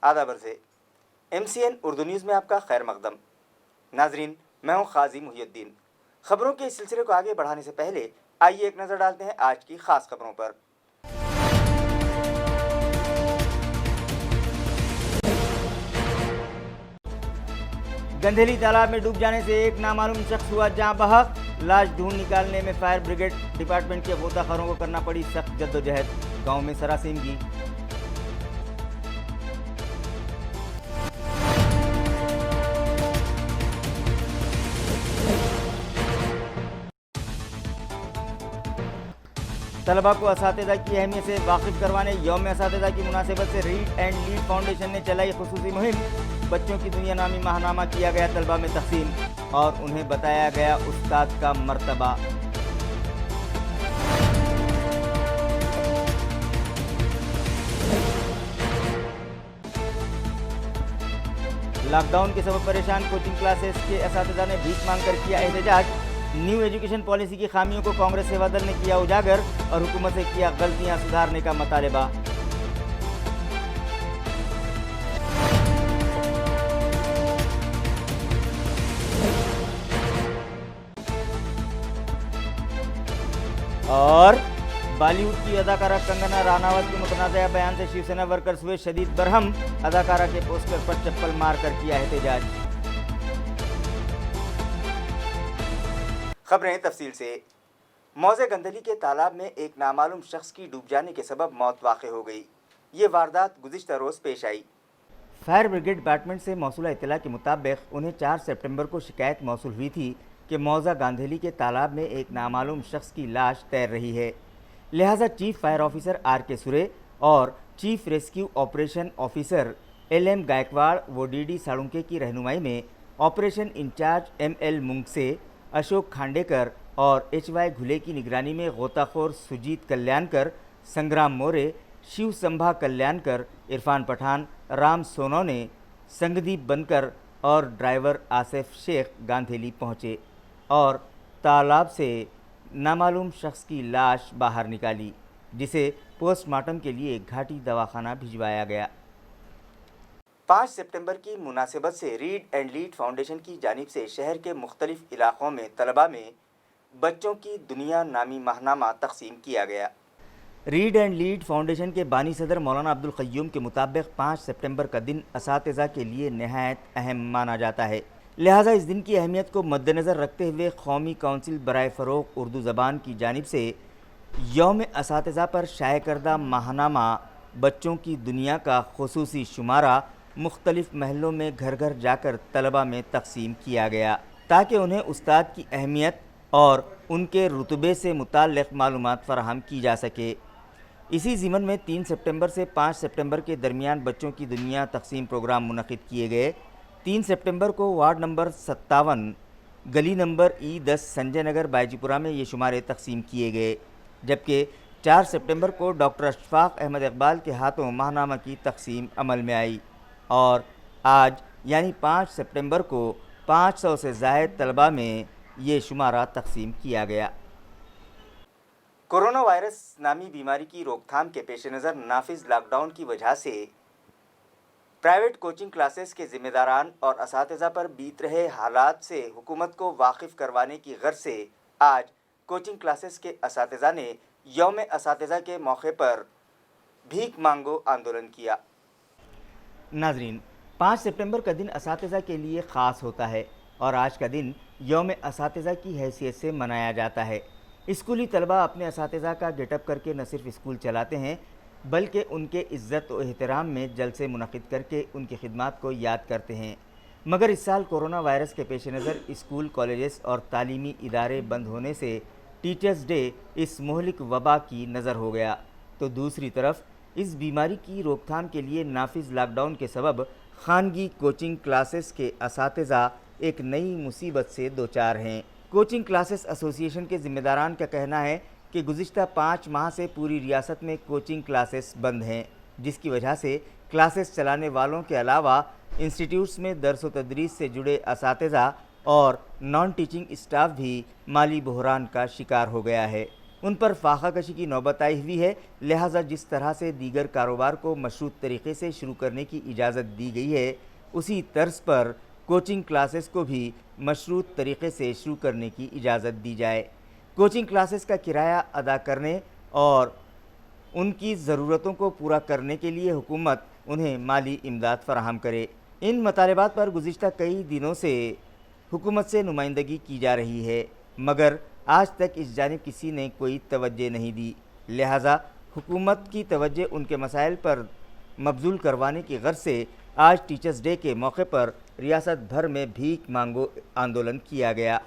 आदाब अर्ज़ MCN Urdu news में आपका खैर मकदम। नाजरीन, मैं हूँ काजी मुहियुद्दीन। खबरों के इस सिलसिले को आगे बढ़ाने से पहले आइए एक नज़र डालते हैं आज की खास खबरों पर। गंधेली तालाब में डूब जाने से एक नामालूम शख्स हुआ जहां बहक। लाश ढूंढ निकालने में फायर ब्रिगेड डिपार्टमेंट के गोताखोरों को करना पड़ी सख्त जद्दोजहद। गांव में सरासिमगी। तलबा को असातिज़ा की अहमियत से वाकिफ करवाने यौम असातिज़ा की मुनासिबत से रीड एंड लीड फाउंडेशन ने चलाई खुसूसी मुहिम। बच्चों की दुनिया नामी माहनामा किया गया तलबा में तकसीम और उन्हें बताया गया उस्ताद का मर्तबा। लॉकडाउन के सबब परेशान कोचिंग क्लासेस के असातिज़ा ने भीख मांग कर किया एहतजाज। न्यू एजुकेशन पॉलिसी की खामियों को कांग्रेस सेवा दल ने किया उजागर और हुकूमत से किया गलतियां सुधारने का मुतालबा। और बॉलीवुड की अदाकारा कंगना रानावत के मुतनाज़ा बयान से शिवसेना वर्कर्स हुए शदीद बरहम। अदाकारा के पोस्टर पर चप्पल मार कर किया एहतजाज। खबरें तफसील से। मौजे गंदली के तालाब में एक नामालूम शख्स की डूब जाने के सबब मौत वाक़ हो गई। ये वारदात गुज़िश्ता रोज़ पेश आई। फायर ब्रिगेड डिपार्टमेंट से मौसूला इत्तला के मुताबिक उन्हें 4 सितंबर को शिकायत मौसूल हुई थी कि मौजा गांधेली के तालाब में एक नामालूम शख्स की लाश तैर रही है। लिहाजा chief fire officer RK Sure और chief rescue operation officer LM Gaikwad व DD साळुंके की रहनुमाई में operation incharge ML Mungse, Ashok Khandekar और HY घुले की निगरानी में गोताखोर सुजीत कल्याणकर, संग्राम मोरे, शिव संभा कल्याणकर, इरफान पठान, राम सोनौने, संगदीप बनकर और ड्राइवर आसिफ शेख गांधेली पहुँचे और तालाब से नामालूम शख्स की लाश बाहर निकाली, जिसे पोस्टमार्टम के लिए घाटी दवाखाना भिजवाया गया। 5 सितंबर की मुनासिबत से रीड एंड लीड फाउंडेशन की जानिब से शहर के मुख्तलिफ इलाक़ों में तलबा में बच्चों की दुनिया नामी माहनामा तकसीम किया गया। रीड एंड लीड फाउंडेशन के बानी सदर मौलाना अब्दुल क़य्यूम के मुताबिक 5 सितंबर का दिन असातिज़ा के लिए नहायत अहम माना जाता है। लिहाजा इस दिन की अहमियत को मद्देनज़र रखते हुए कौमी काउंसिल बराए फ़रोग़ उर्दू ज़बान की जानिब से यौम असातिज़ा पर शाये करदा माहनामा बच्चों की दुनिया का खुसूसी शुमारा मुख्तलिफ महलों में घर घर जाकर तलबा में तकसीम किया गया ताकि उन्हें उस्ताद की अहमियत और उनके रुतबे से मुताल्लिक़ मालूमात फ़राहम की जा सके। इसी ज़िमन में 3 सितंबर से 5 सितंबर के दरमियान बच्चों की दुनिया तकसीम प्रोग्राम मुनक़िद किए गए। 3 सितंबर को वार्ड नंबर 57 गली नंबर E10 संजय नगर बायजीपुरा में ये शुमारे तकसीम किए गए, जबकि 4 सितंबर को डॉक्टर अशफाक अहमद इकबाल के हाथों माहनामा की तकसीम अमल में आई और आज यानी 5 सितंबर को 500 से ज़ायद तलबा में ये शुमारा तकसीम किया गया। कोरोना वायरस नामी बीमारी की रोकथाम के पेश नज़र नाफिज लॉकडाउन की वजह से प्राइवेट कोचिंग क्लासेस के ज़िम्मेदारान और असातिज़ा पर बीत रहे हालात से हुकूमत को वाकिफ़ करवाने की गर्ज से आज कोचिंग क्लासेस के असातिज़ा ने यौम असातिज़ा के मौके पर भीख मांगो आंदोलन किया। नाजरीन, 5 सितंबर का दिन असातिज़ा के लिए ख़ास होता है और आज का दिन यौम असातिज़ा की हैसियत से मनाया जाता है। स्कूली तलबा अपने असातिज़ा का गेटअप करके न सिर्फ स्कूल चलाते हैं बल्कि उनके इज़्ज़त व एहतराम में जलसे मुनक़िद करके उनकी खिदमत को याद करते हैं। मगर इस साल कोरोना वायरस के पेश नज़र स्कूल, कॉलेजेस और तालीमी इदारे बंद होने से टीचर्स डे इस मोहलिक वबा की नज़र हो गया, तो दूसरी तरफ इस बीमारी की रोकथाम के लिए नाफिज लॉकडाउन के सबब खानगी कोचिंग क्लासेस के असातिज़ा एक नई मुसीबत से दोचार हैं। कोचिंग क्लासेस एसोसिएशन के ज़िम्मेदारान का कहना है कि गुज़िश्ता 5 माह से पूरी रियासत में कोचिंग क्लासेस बंद हैं, जिसकी वजह से क्लासेस चलाने वालों के अलावा इंस्टीट्यूट्स में दर्स व तदरीस से जुड़े असातिज़ा और नॉन टीचिंग स्टाफ भी माली बहरान का शिकार हो गया है। उन पर फाखाकशी की नौबत आई हुई है। लिहाजा जिस तरह से दीगर कारोबार को मशरूत तरीके से शुरू करने की इजाज़त दी गई है, उसी तर्ज पर कोचिंग क्लासेस को भी मशरूत तरीके से शुरू करने की इजाज़त दी जाए। कोचिंग क्लासेस का किराया अदा करने और उनकी ज़रूरतों को पूरा करने के लिए हुकूमत उन्हें माली इमदाद फराहम करे। इन मतालबात पर गुज़िश्ता कई दिनों से हुकूमत से नुमाइंदगी की जा रही है, मगर आज तक इस जानिब किसी ने कोई तवज्जो नहीं दी। लिहाजा हुकूमत की तवज्जो उनके मसाइल पर मबजूल करवाने की गर्ज से आज टीचर्स डे के मौके पर रियासत भर में भीख मांगो आंदोलन किया गया।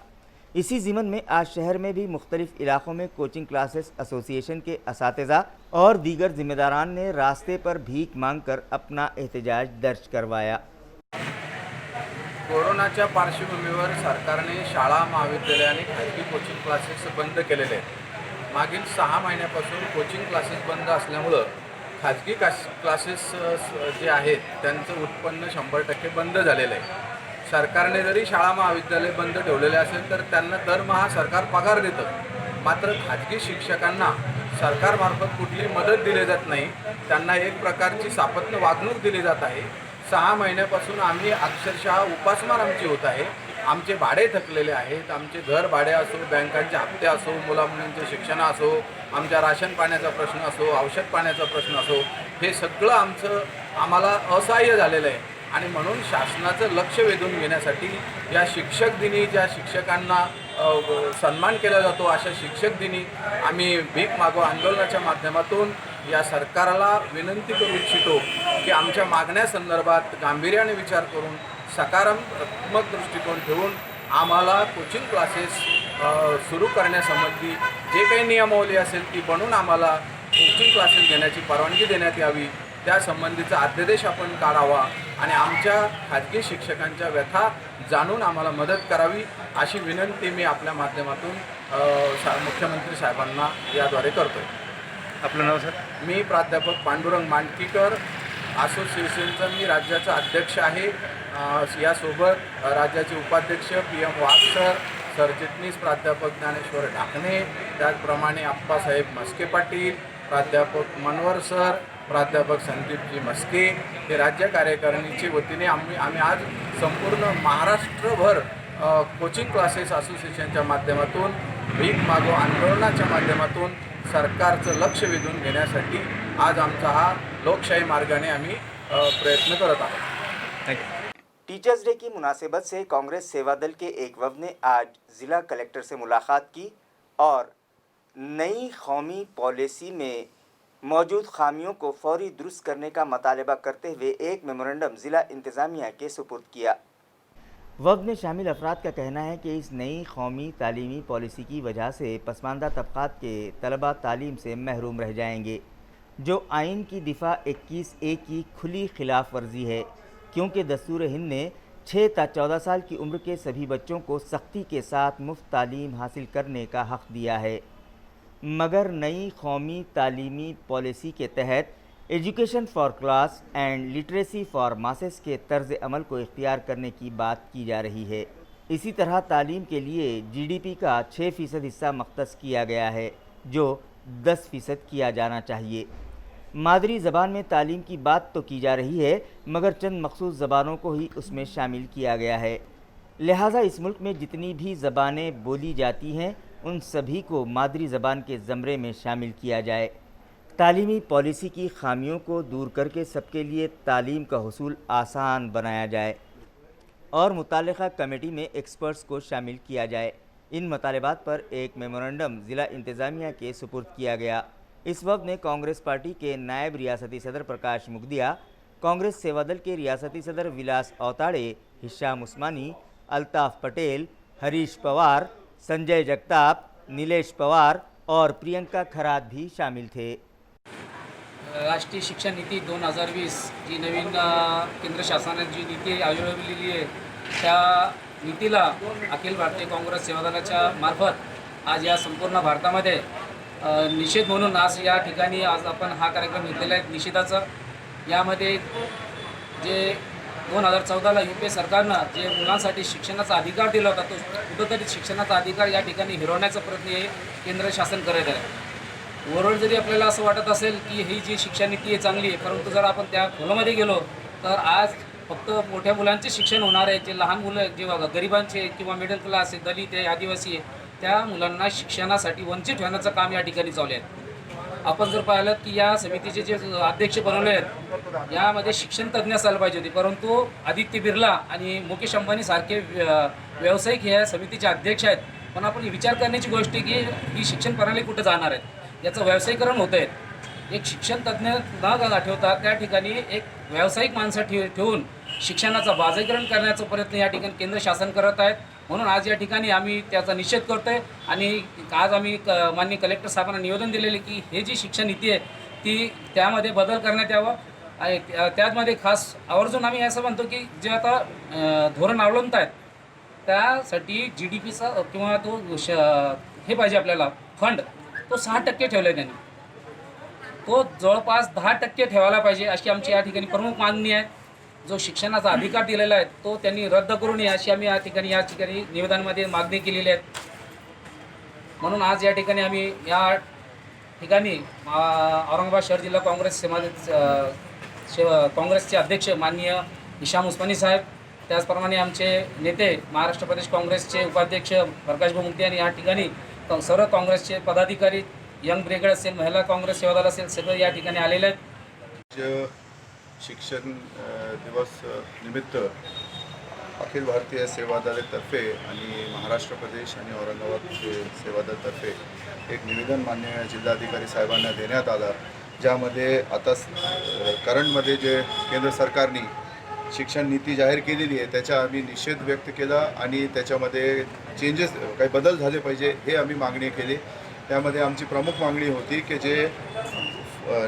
इसी ज़िमन में आज शहर में भी मुख्तलिफ इलाक़ों में कोचिंग क्लासेस एसोसिएशन के असातिज़ा और दीगर ज़िम्मेदारान ने रास्ते पर भीख मांग कर अपना एहतजाज दर्ज करवाया। कोरोनाच्या पार्श्वभूमीवर सरकारने शाळा महाविद्यालय आणि खाजगी कोचिंग क्लासेस बंद केलेले आहेत। मागील 6 महिन्यापासून कोचिंग क्लासेस बंद असल्यामुळं खाजगी क्लासेस जे आहेत त्यांचं उत्पन्न 100% बंद झालेलं आहे। सरकारने जरी शाळा महाविद्यालय बंद ठेवलेले असेल तर त्यांना दरमहा सरकार पगार देतं, मात्र खाजगी शिक्षकांना सरकारमार्फत कुठली मदत दिली जात नाही। त्यांना एक प्रकारची सापत्न वागणूक दिली जात आहे। 6 महिन्यापासून आम्ही अक्षरशः उपासमार आमची होत आहे। आमचे भाडे थकलेले आहेत, आमचे घर भाडे असो, बँकांचे हप्ते असो, मुलामुलींचे शिक्षण असो, आमच्या राशन पाण्याचा प्रश्न असो, औषध पाण्याचा प्रश्न असो, हे सगळं आम्हाला असहाय्य झालेलं आहे। आणि म्हणून शासनाचं लक्ष वेधून घेण्यासाठी या शिक्षक दिनी ज्या शिक्षकांना सन्मान केला जातो अशा शिक्षक दिनी आम्ही भीक मागो आंदोलनाच्या माध्यमातून या सरकारला विनंती करू इच्छितो की आमच्या मागण्यासंदर्भात गांभीर्याने विचार करून सकारात्मक दृष्टिकोन ठेवून आम्हाला कोचिंग क्लासेस सुरू करण्यासंबंधी जे काही नियमावली असेल ती बनवून आम्हाला कोचिंग क्लासेस घेण्याची परवानगी देण्यात यावी। त्यासंबंधीचा अध्यादेश आपण काढावा आणि आमच्या खाजगी शिक्षकांच्या व्यथा जाणून आम्हाला मदत करावी अशी विनंती मी आपल्या माध्यमातून मुख्यमंत्री साहेबांना याद्वारे करतोय। आपलं नाव सर? मी प्राध्यापक पांडुरंग मांडकीकर, असोसिएशनचा मी राज्याचा अध्यक्ष आहे। यासोबत राज्याचे उपाध्यक्ष PM वाघ सर, सरचिटणीस प्राध्यापक ज्ञानेश्वर ढाकणे, त्याचप्रमाणे आप्पासाहेब मस्के पाटील, प्राध्यापक मनोहर सर, प्राध्यापक संदीपजी मस्के हे राज्य कार्यकारिणीच्या वतीने आम्ही आज संपूर्ण महाराष्ट्रभर कोचिंग क्लासेस असोसिएशनच्या माध्यमातून भीक मागो आंदोलनाच्या माध्यमातून सरकारचं लक्ष वेधून घेण्यासाठी आज आमचा हा लोकशाही मार्गाने आम्ही प्रयत्न करत आहोत। टीचर्स डे की मुनासिबत से कांग्रेस सेवा दल के एक वफ़द ने आज ज़िला कलेक्टर से मुलाकात की और नई कौमी पॉलिसी में मौजूद खामियों को फौरी दुरुस्त करने का मुतालबा करते हुए एक मेमोरेंडम ज़िला इंतज़ामिया के सुपुर्द किया। वफ़द में शामिल अफराद का कहना है कि इस नई कौमी तालीमी पॉलिसी की वजह से पसमानदा तबक़ात के तलबा तालीम से महरूम रह जाएंगे, जो आइन की दिफा 21A की खुली खिलाफ वर्जी है, क्योंकि दस्तूर हिंद ने 6 ta 14 साल की उम्र के सभी बच्चों को सख्ती के साथ मुफ्त तालीम हासिल करने का हक़ दिया है। मगर नई कौमी तालीमी पॉलिसी के तहत education for class and literacy for masses के तर्ज़ अमल को इख्तियार करने की बात की जा रही है। इसी तरह तालीम के लिए GDP का 6% हिस्सा मख्तस किया गया है, जो 10% किया जाना चाहिए। मादरी ज़बान में तालीम की बात तो की जा रही है, मगर चंद मखसूस ज़बानों को ही उसमें शामिल किया गया है। लिहाजा इस मुल्क में जितनी भी ज़बानें बोली जाती हैं उन सभी को मादरी ज़बान के ज़मरे में शामिल किया जाए। तालीमी पॉलिसी की खामियों को दूर करके सबके लिए तालीम का हुसूल आसान बनाया जाए और मुताल्लिक़ा कमेटी में एक्सपर्ट्स को शामिल किया जाए। इन मुतालबात पर एक मेमोरेंडम ज़िला इंतज़ामिया के सुपुर्द किया गया। इस वक्त ने कांग्रेस पार्टी के नायब रियासती सदर प्रकाश मुगदिया, कांग्रेस सेवा दल के रियासती सदर विलास औताड़े, हिशाम उस्मानी, अल्ताफ़ पटेल, हरीश पवार, संजय जगताप, नीलेश पवार और प्रियंका खरात भी शामिल थे। राष्ट्रीय शिक्षण नीती 2020 जी नवीन केंद्र शासनाने जी नीती आयोजलेली आहे त्या नीतीला अखिल भारतीय काँग्रेस सेवा दलाच्या मार्फत आज या संपूर्ण भारतामध्ये निषेध म्हणून आज या ठिकाणी आज आपण हा कार्यक्रम घेतलेला आहे निषेधाचा। यामध्ये जे 2014ला UPA सरकारनं जे मुलांसाठी शिक्षणाचा अधिकार दिला होता, तो कुठंतरी शिक्षणाचा अधिकार या ठिकाणी हिरवण्याचा प्रयत्न हे केंद्र शासन करत आहे. ओव्हरऑल जरी आपल्याला असं वाटत असेल की ही जी शिक्षा नीती आहे चांगली आहे, परंतु जर आपण त्या खोलामध्ये गेलो तर आज फक्त मोठ्या मुलांचे शिक्षण होणार आहे. जे लहान मुलं जे गरिबांचे किंवा मिडल क्लास आहे, दलित आहे, आदिवासी आहे, त्या मुलांना शिक्षणासाठी वंचित ठेवण्याचं काम या ठिकाणी चालू आहे. आपण जर पाहिलं की या समितीचे जे अध्यक्ष बनवले आहेत यामध्ये शिक्षण तज्ज्ञ असायला पाहिजे होते, परंतु आदित्य बिर्ला आणि मुकेश अंबानी सारखे व्यावसायिक ह्या समितीचे अध्यक्ष आहेत. पण आपण विचार करण्याची गोष्ट आहे की ही शिक्षण प्रणाली कुठं जाणार आहे, याचं व्यावसायीकरण होतं आहे. एक शिक्षण तज्ज्ञ न ठेवता त्या ठिकाणी एक व्यावसायिक माणसं ठेवून शिक्षणाचं बाजारीकरण करण्याचा प्रयत्न या ठिकाणी केंद्र शासन करत आहेत. म्हणून आज या ठिकाणी आम्ही त्याचा निषेध करतो आहे आणि आज आम्ही माननीय कलेक्टर साहेबांना निवेदन दिलेले की हे जी शिक्षण नीती आहे ती त्यामध्ये बदल करण्यात यावं. आणि त्यामध्ये खास आवर्जून आम्ही असं म्हणतो की जे आता धोरण अवलंबत आहेत त्यासाठी GDPचा किंवा तो हे पाहिजे आपल्याला फंड, तो 6% ठेवला आहे त्यांनी, तो जवळपास 10% ठेवायला पाहिजे अशी आमची या ठिकाणी प्रमुख मागणी आहे. जो शिक्षणाचा अधिकार दिलेला आहे तो त्यांनी रद्द करू नये अशी आम्ही या ठिकाणी निवेदनामध्ये मागणी केलेली आहे. म्हणून आज या ठिकाणी आम्ही या ठिकाणी औरंगाबाद शहर जिल्हा काँग्रेस काँग्रेसचे अध्यक्ष माननीय हिशाम उस्मानी साहेब, त्याचप्रमाणे आमचे नेते महाराष्ट्र प्रदेश काँग्रेसचे उपाध्यक्ष प्रकाशभाऊ मुक्ती आणि या ठिकाणी सर्व काँग्रेसचे पदाधिकारी, यंग ब्रिगेड असेल, महिला काँग्रेस सेवादल असेल, सगळे या ठिकाणी आलेले आहेत. शिक्षण दिवस निमित्त अखिल भारतीय सेवा दलातर्फे आणि महाराष्ट्र प्रदेश आणि औरंगाबाद सेवा दलातर्फे एक निवेदन माननीय जिल्हाधिकारी साहेबांना देण्यात आलं, ज्यामध्ये आता करंटमध्ये जे केंद्र सरकारने शिक्षण नीती जाहीर केलेली आहे त्याचा आम्ही निषेध व्यक्त केला आणि त्याच्यामध्ये चेंजेस काही बदल झाले पाहिजे हे आम्ही मागणी केली. त्यामध्ये आमची प्रमुख मागणी होती की जे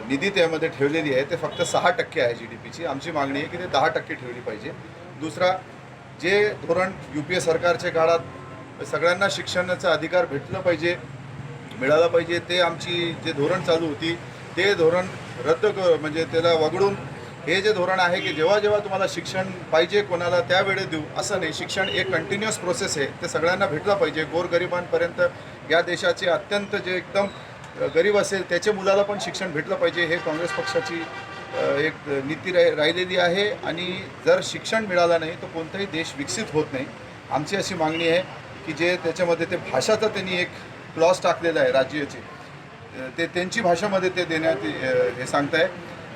निधी त्यामध्ये ठेवलेली आहे ते फक्त 6% आहे GDPची. आमची मागणी आहे की ते 10% ठेवली पाहिजे. दुसरा, जे धोरण UPA सरकारच्या काळात सगळ्यांना शिक्षणाचा अधिकार मिळाला पाहिजे, ते आमची जे धोरण चालू होती ते धोरण रद्द म्हणजे त्याला वगळून हे जे धोरण आहे की जेव्हा जेव्हा तुम्हाला शिक्षण पाहिजे कोणाला त्यावेळेस देऊ, असं नाही. शिक्षण एक कंटिन्युअस प्रोसेस आहे, ते सगळ्यांना भेटलं पाहिजे. गोरगरिबांपर्यंत या देशाचे अत्यंत जे एकदम गरीब असेल त्याच्या मुलाला पण शिक्षण भेटलं पाहिजे. हे काँग्रेस पक्षाची एक नीती राहिलेली आहे आणि जर शिक्षण मिळालं नाही तर कोणताही देश विकसित होत नाही. आमची अशी मागणी आहे की जे त्याच्यामध्ये ते भाषाचं त्यांनी एक क्लॉज टाकलेलं आहे राज्याची, ते त्यांची भाषामध्ये ते देण्यात हे सांगताय,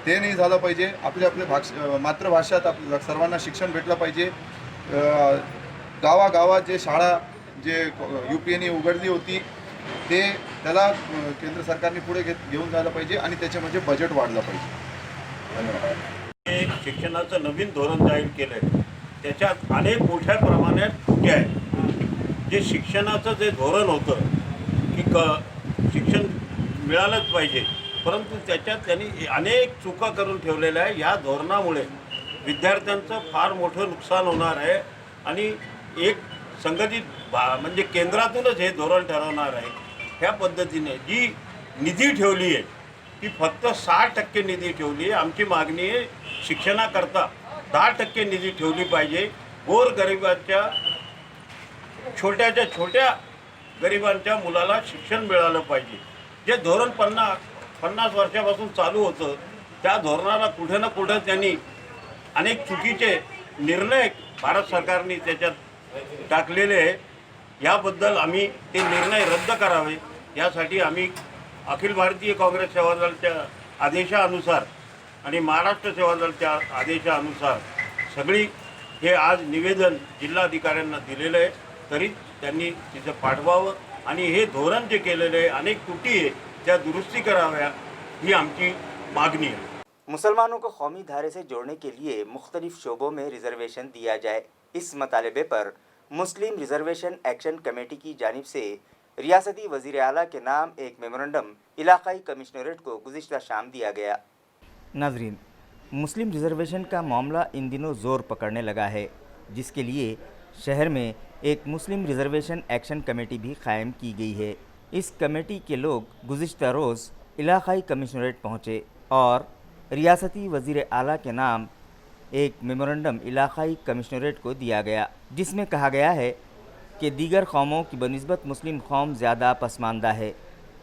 ते नाही झालं पाहिजे. आपल्या मातृभाषात सर्वांना शिक्षण भेटलं पाहिजे. गावागावात जे शाळा जे UPAने उघडली होती ते त्याला केंद्र सरकारने पुढे घेऊन जायला पाहिजे आणि त्याच्यामध्ये बजेट वाढलं पाहिजे. धन्यवाद. शिक्षणाचं नवीन धोरण जाहीर केलं आहे त्याच्यात अनेक मोठ्या प्रमाणात त्रुटी आहेत. जे शिक्षणाचं जे धोरण होतं की शिक्षण मिळालंच पाहिजे, परंतु त्याच्यात त्यांनी अनेक चुका करून ठेवलेल्या आहे. या धोरणामुळे विद्यार्थ्यांचं फार मोठं नुकसान होणार आहे आणि एक संघटित म्हणजे केंद्रातूनच हे धोरण ठरवणार आहे. ह्या पद्धतीने जी निधी ठेवली आहे ती फक्त 6% निधी ठेवली आहे. आमची मागणी आहे शिक्षणाकरता 10% निधी ठेवली पाहिजे. गोरगरिबाच्या छोट्या गरिबांच्या मुलाला शिक्षण मिळालं पाहिजे. जे धोरण 50 वर्षापासून चालू होतं त्या धोरणाला कुठे ना कुठं त्यांनी अनेक चुकीचे निर्णय भारत सरकारने त्याच्यात टाकलेले आहे. याबद्दल आम्ही ते निर्णय रद्द करावे यासाठी आम्ही अखिल भारतीय काँग्रेस सेवा दलाच्या आदेशानुसार आणि महाराष्ट्र सेवा दलाच्या आदेशानुसार सगळी हे आज निवेदन जिल्हाधिकाऱ्यांना दिलेलं आहे. तरी त्यांनी तिथं पाठवावं आणि हे धोरण जे केलेलं आहे अनेक त्रुटी आहे त्या दुरुस्ती कराव्या ही आमची मागणी है। मुसलमानों को कौमी धारे से जोड़ने के लिए मुख्तलिफ शोबों में रिजर्वेशन दिया जाए, इस मतालबे पर मुस्लिम रिजर्वेशन एक्शन कमेटी की जानिब से रियासती वज़ीर आला के नाम एक मेमोरेंडम इलाकाई कमिश्नरेट को गुज़िश्ता शाम दिया गया। नाजरीन, मुस्लिम रिजर्वेशन का मामला इन दिनों ज़ोर पकड़ने लगा है, जिसके लिए शहर में एक मुस्लिम रिजर्वेशन एक्शन कमेटी भी कायम की गई है। इस कमेटी के लोग गुज़िश्ता रोज़ इलाकाई कमिश्नरेट पहुँचे और रियासती वज़ीर आला के नाम एक मेमोरेंडम इलाकाई कमिश्नरेट को दिया गया, जिसमें कहा गया है कि दीगर कौमों की बनिस्बत मुस्लिम कौम ज़्यादा पसमानदा है,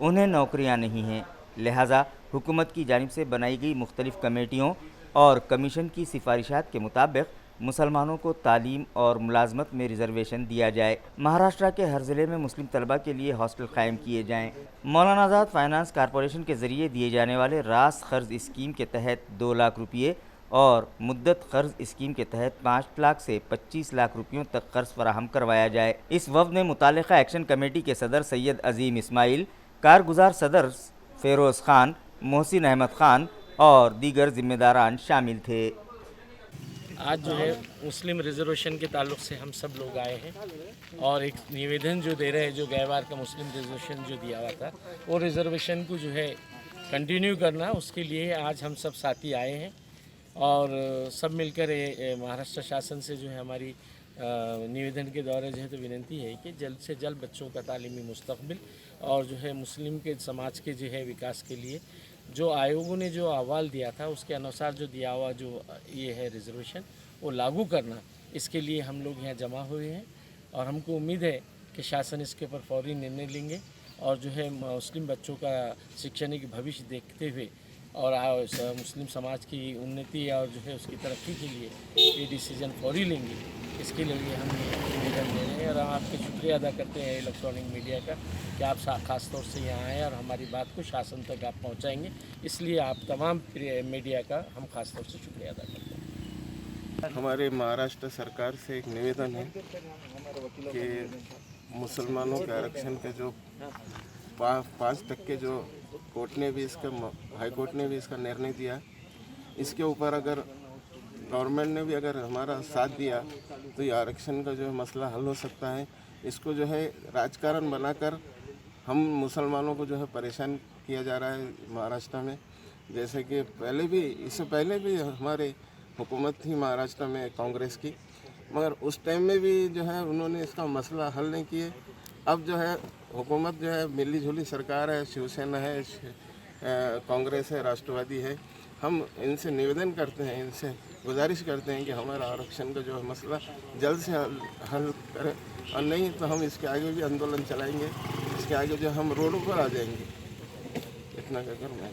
उन्हें नौकरियां नहीं हैं, लिहाजा हुकूमत की जानिब से बनाई गई मुख्तलिफ़ कमेटियों और कमीशन की सिफारिशात के मुताबिक मुसलमानों को तालीम और मुलाजमत में रिजर्वेशन दिया जाए। महाराष्ट्र के हर ज़िले में मुस्लिम तलबा के लिए हॉस्टल कायम किए जाएँ। मौलाना आज़ाद फाइनेंस कॉरपोरेशन के ज़रिए दिए जाने वाले रास क़र्ज़ स्कीम के तहत 2 लाख रुपये और मुद्दत क़र्ज़ स्कीम के तहत 5 लाख से 25 लाख रुपयों तक क़र्ज़ फराहम करवाया जाए। इस वफ़द में मुतालिका एक्शन कमेटी के सदर सैयद अजीम इस्माइल, कारगुजार सदर फ़ेरोज़ ख़ान, मोहसिन अहमद ख़ान और दीगर ज़िम्मेदारान शामिल थे। आज जो है मुस्लिम रिजर्वेशन के ताल्लुक़ से हम सब लोग आए हैं और एक निवेदन जो दे रहे हैं, जो गए बार का मुस्लिम रिजर्वेशन जो दिया हुआ था वो रिजर्वेशन को जो है कंटिन्यू करना, उसके लिए आज हम सब साथी आए हैं और सब मिलकर महाराष्ट्र शासन से जो है हमारी निवेदन के दौरे जो है तो विनती है कि जल्द से जल्द बच्चों का तालीमी मुस्तकबिल और जो है मुस्लिम के समाज के जो है विकास के लिए जो आयोगों ने जो अहवाल दिया था उसके अनुसार जो दिया हुआ जो ये है रिजर्वेशन वो लागू करना, इसके लिए हम लोग यहाँ जमा हुए हैं और हमको उम्मीद है कि शासन इसके ऊपर फौरी निर्णय लेंगे और जो है मुस्लिम बच्चों का शैक्षणिक भविष्य देखते हुए और मुस्लिम समाज की उन्नति और जो है उसकी तरक्की के लिए ये डिसीजन फौरी लेंगे। इसके लिए हम निवेदन दे रहे हैं और हम आपके शुक्रिया अदा करते हैं इलेक्ट्रॉनिक मीडिया का कि आप ख़ास तौर से यहाँ आए और हमारी बात को शासन तक आप पहुँचाएंगे, इसलिए आप तमाम मीडिया का हम ख़ास तौर से शुक्रिया अदा करते हैं। हमारे महाराष्ट्र सरकार से एक निवेदन है कि मुसलमानों के आरक्षण के जो 5% जो कोर्ट ने भी इसका हाई कोर्ट ने भी इसका निर्णय दिया, इसके ऊपर अगर गवर्नमेंट ने भी अगर हमारा साथ दिया तो ये आरक्षण का जो है मसला हल हो सकता है। इसको जो है राजकारण बनाकर हम मुसलमानों को जो है परेशान किया जा रहा है महाराष्ट्र में। जैसे कि पहले भी, इससे पहले भी हमारे हुकूमत थी महाराष्ट्र में कांग्रेस की, मगर उस टाइम में भी जो है उन्होंने इसका मसला हल नहीं किए। अब जो है हुकूमत जो है मिली जुली सरकार है, शिवसेना है, कांग्रेस है, राष्ट्रवादी है। हम इनसे निवेदन करते हैं, इनसे गुजारिश करते हैं कि हमारा आरक्षण का जो है मसला जल्द से हल करें और नहीं तो हम इसके आगे भी आंदोलन चलाएंगे। इसके आगे जो हम रोडों पर आ जाएंगे, इतना कहकर मैं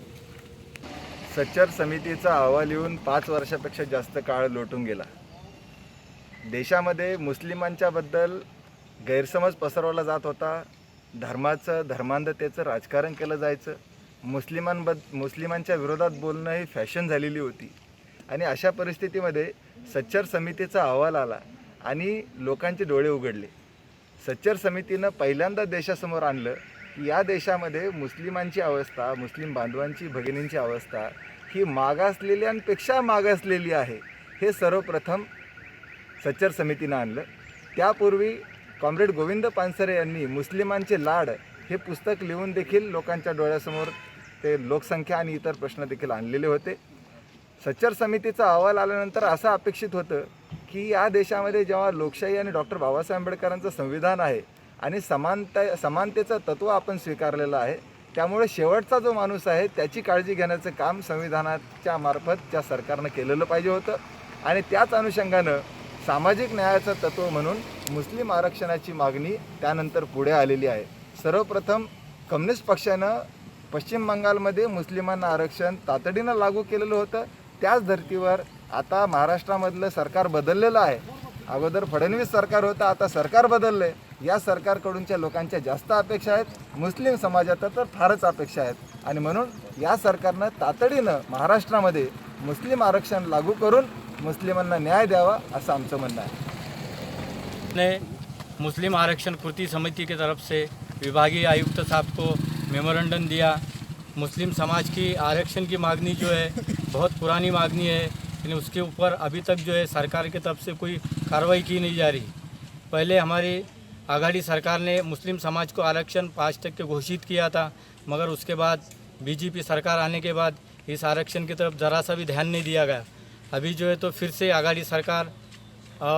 सच्चर समितीचा अहवाल येऊन 5 वर्षापेक्षा जास्त काळ लोटून गेला। देशामध्ये मुस्लिमांच्याबद्दल गैरसमज पसरवला जात होता, धर्मांधतेचं राजकारण केलं जायचं, मुस्लिमांच्या विरोधात बोलणं ही फॅशन झालेली होती आणि अशा परिस्थितीमध्ये सच्चर समितीचा अहवाल आला आणि लोकांचे डोळे उघडले। सच्चर समितीनं पहिल्यांदा देशासमोर आणलं की या देशामध्ये मुस्लिमांची अवस्था, मुस्लिम बांधवांची, भगिनींची अवस्था ही मागासलेल्यांपेक्षा मागासलेली आहे, हे सर्वप्रथम सच्चर समितीनं आणलं। त्यापूर्वी कॉम्रेड गोविंद पानसरे यांनी मुस्लिमांचे लाड हे पुस्तक लिहून देखील लोकांच्या डोळ्यासमोर ते लोकसंख्या आणि इतर प्रश्न देखील आणलेले होते। सच्चर समितीचा अहवाल आल्यानंतर असं अपेक्षित होतं की या देशामध्ये जेव्हा लोकशाही आणि डॉक्टर बाबासाहेब आंबेडकरांचं संविधान आहे आणि समानतेचं तत्त्व आपण स्वीकारलेलं आहे, त्यामुळे शेवटचा जो माणूस आहे त्याची काळजी घेण्याचं काम संविधानाच्या मार्फत त्या सरकारनं केलेलं पाहिजे होतं आणि त्याच अनुषंगानं सामाजिक न्यायाचं तत्त्व म्हणून मुस्लिम आरक्षणाची मागणी त्यानंतर पुढे आलेली आहे। सर्वप्रथम कम्युनिस्ट पक्षानं पश्चिम बंगालमध्ये मुस्लिमांना आरक्षण तातडीनं लागू केलेलं होतं। त्याच धर्तीवर आता महाराष्ट्रामधलं सरकार बदललेलं आहे। अगोदर फडणवीस सरकार होतं, आता सरकार बदललं आहे। या सरकारकडूनच्या लोकांच्या जास्त अपेक्षा आहेत, मुस्लिम समाजाच्या तर फारच अपेक्षा आहेत आणि म्हणून या सरकारनं तातडीनं महाराष्ट्रामध्ये मुस्लिम आरक्षण लागू करून मुस्लिमांना न्याय द्यावा असं आमचं म्हणणं आहे। ने मुस्लिम आरक्षण कृति समिति की तरफ से विभागीय आयुक्त साहब को मेमोरेंडम दिया। मुस्लिम समाज की आरक्षण की मांगनी जो है बहुत पुरानी मांगनी है, लेकिन उसके ऊपर अभी तक जो है सरकार की तरफ से कोई कार्रवाई की नहीं जा रही। पहले हमारी आघाड़ी सरकार ने मुस्लिम समाज को आरक्षण 5% घोषित किया था, मगर उसके बाद बीजेपी सरकार आने के बाद इस आरक्षण की तरफ ज़रा सा भी ध्यान नहीं दिया गया। अभी जो है तो फिर से आघाड़ी सरकार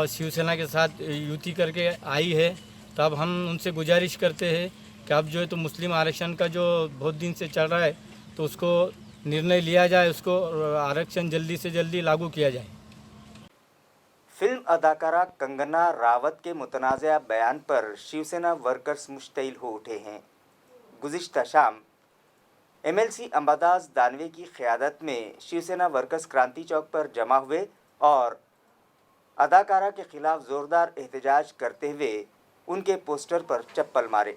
शिवसेना के साथ युति करके आई है, तो अब हम उनसे गुजारिश करते हैं कि अब जो है तो मुस्लिम आरक्षण का जो बहुत दिन से चल रहा है तो उसको निर्णय लिया जाए, उसको आरक्षण जल्दी से जल्दी लागू किया जाए। फिल्म अदाकारा कंगना रावत के मुतनाज़ा बयान पर शिवसेना वर्कर्स मुश्तइल हो उठे हैं। गुज़िश्ता शाम एमएलसी अंबादास दानवे की क़यादत में शिवसेना वर्कर्स क्रांति चौक पर जमा हुए और अदाकारा के खिलाफ ज़ोरदार एहतजाज करते हुए उनके पोस्टर पर चप्पल मारे।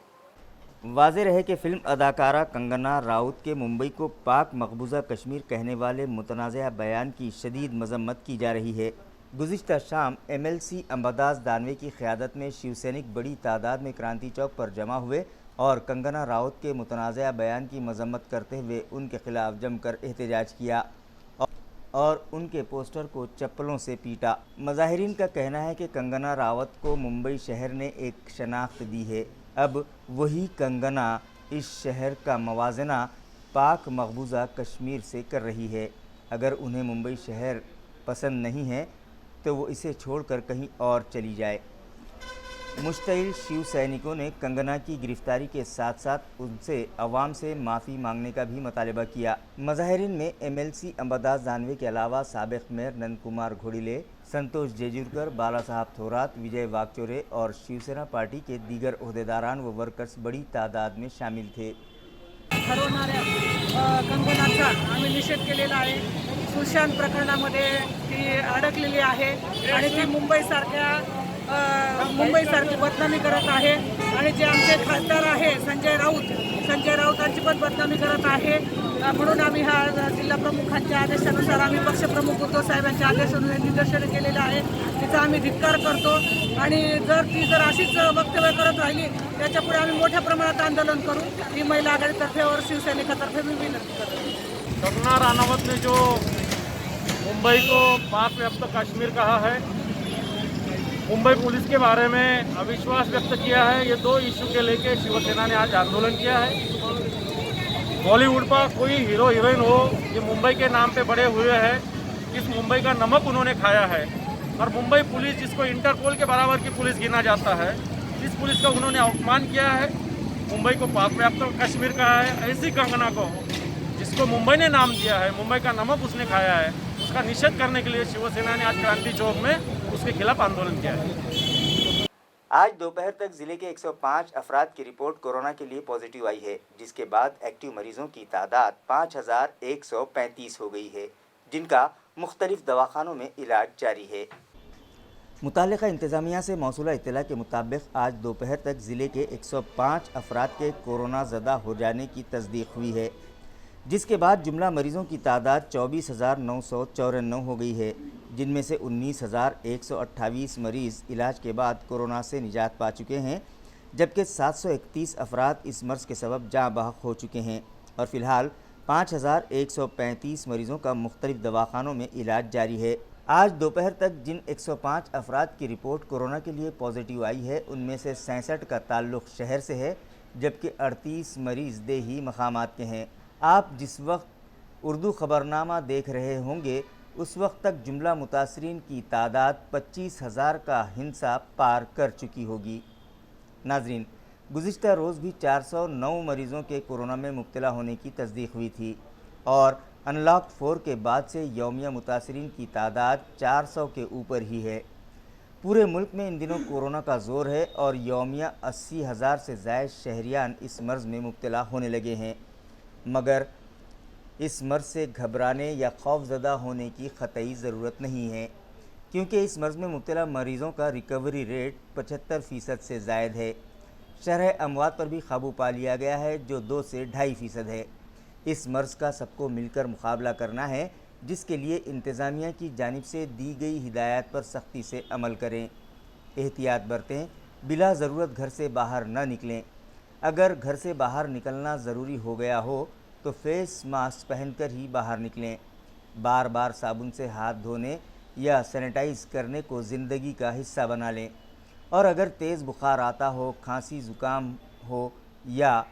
वाज़ेह रहे कि फ़िल्म अदाकारा कंगना राउत के मुंबई को पाक मकबूजा कश्मीर कहने वाले मुतनाज़ा बयान की शदीद मजम्मत की जा रही है। गुज़िश्ता शाम एमएलसी अंबादास दानवे की क़यादत में शिवसैनिक बड़ी तादाद में क्रांति चौक पर जमा हुए और कंगना राउत के मुतनाज़ा बयान की मजम्मत करते हुए उनके खिलाफ जमकर एहतजाज किया और उनके पोस्टर को चप्पलों से पीटा। मज़ाहिरीन का कहना है कि कंगना रावत को मुंबई शहर ने एक शनाख्त दी है। अब वही कंगना इस शहर का मवाजना पाक मकबूजा कश्मीर से कर रही है। अगर उन्हें मुंबई शहर पसंद नहीं है तो वो इसे छोड़कर कहीं और चली जाए। मुश्तइल शिव सैनिकों ने कंगना की गिरफ्तारी के साथ साथ उनसे अवाम से माफ़ी मांगने का भी मुतालबा किया। मज़ाहिरीन में एमएलसी अंबादास दानवे के अलावा साबिक़ मेयर नंद कुमार घोड़िले, संतोष जेजुरकर, बाला साहब थोरात, विजय वागचोरे और शिवसेना पार्टी के दीगर ओहदेदारान व वर्कर्स बड़ी तादाद में शामिल थे। ठरवणाऱ्या कंगनाचा आम्ही निषेध केलेला आहे। सुशांत प्रकरणामध्ये ती अडकलेली आहे आणि ती मुंबईसारखी बदनामी करत आहे आणि जे आमचे खासदार आहे संजय राऊतांची पण बदनामी करत आहे। म्हणून आम्ही हा जिल्हा प्रमुखांच्या आदेशानुसार आम्ही पक्षप्रमुख उद्धव साहेबांच्या आदेशानुसार निदर्शन केलेलं आहे। तिचा आम्ही धिक्कार करतो आणि जर ती अशीच वक्तव्य करत राहिली त्याच्यापुढे आम्ही मोठ्या प्रमाणात आंदोलन करू। ही महिला आघाडीतर्फे और शिवसैनिकातर्फे मी विनंती करतो। कंगना राणावत ने जो मुंबई को पाक व्याप्त कश्मीर कहा है, मुंबई पुलिस के बारे में अविश्वास व्यक्त किया है, ये दो इशू के लेके शिवसेना ने आज आंदोलन किया है। बॉलीवुड का कोई हीरो हीरोइन हो, ये मुंबई के नाम पे बड़े हुए हैं। इस मुंबई का नमक उन्होंने खाया है और मुंबई पुलिस जिसको इंटरपोल के बराबर की पुलिस गिना जाता है, इस पुलिस का उन्होंने अपमान किया है। मुंबई को पाक व्याप्त कश्मीर कहा है। ऐसी कंगना को जिसको मुंबई ने नाम दिया है, मुंबई का नमक उसने खाया है, उसका निषेध करने के लिए शिवसेना ने आज क्रांति चौक में उसके खिलाफ आंदोलन किया है। आज दोपहर तक जिले के 105 अफराद की रिपोर्ट कोरोना के लिए पॉजिटिव आई है, जिसके बाद एक्टिव मरीजों की तादाद 5135 हो गई है, जिनका मुख्तलिफ दवाखानों में इलाज जारी है। मुतालिका इंतज़ामिया से मौसूला इत्तला के मुताबिक आज दोपहर तक ज़िले के 105 अफराद के कोरोना ज़दा हो जाने की तस्दीक हुई है, जिसके बाद जुमला मरीज़ों की तादाद 24,994 हो गई है, जिनमें से 19,128 मरीज़ इलाज के बाद कोरोना से निजात पा चुके हैं, जबकि 731 अफराद इस मर्ज़ के सबब जाँ बहक हो चुके हैं और फ़िलहाल 5,135 मरीज़ों का मुख्तलिफ दवाखानों में इलाज जारी है। आज दोपहर तक जिन 105 अफराद की रिपोर्ट कोरोना के लिए पॉजिटिव आई है, उनमें से 67 का ताल्लुक़ शहर से है, जबकि 38 मरीज़ देही मकामात के हैं। आप जिस वक्त उर्दू ख़बरनामा देख रहे होंगे, उस वक्त तक जुमला मुतासरीन की तादाद 25,000 का हिंसा पार कर चुकी होगी। नाज़रीन, गुज़िश्ता रोज़ भी 409 मरीज़ों के कोरोना में मुब्तला होने की तस्दीक हुई थी और अनलॉक 4 के बाद से यौमिया मुतासरीन की तादाद 400 के ऊपर ही है। पूरे मुल्क में इन दिनों कोरोना का ज़ोर है और यौमिया 80,000 से ज़ायद शहरियान इस मर्ज़ में मुब्तला होने लगे हैं, मगर इस मर्ज़ से घबराने या खौफज़दा होने की क़तई ज़रूरत नहीं है, क्योंकि इस मर्ज़ में मुब्तला मरीज़ों का रिकवरी रेट 75% से ज़ायद है। शरह अमवात पर भी काबू पा लिया गया है, जो 2 से 2.5% है। इस मर्ज़ का सबको मिलकर मुकाबला करना है, जिसके लिए इंतज़ामिया की जानिब से दी गई हिदायत पर सख्ती से अमल करें, एहतियात बरतें, बिला ज़रूरत घर से बाहर न निकलें। अगर घर से बाहर निकलना ज़रूरी हो गया हो तो फेस मास्क पहनकर ही बाहर निकलें। बार बार साबुन से हाथ धोने या सैनिटाइज़ करने को ज़िंदगी का हिस्सा बना लें और अगर तेज़ बुखार आता हो, खांसी ज़ुकाम हो या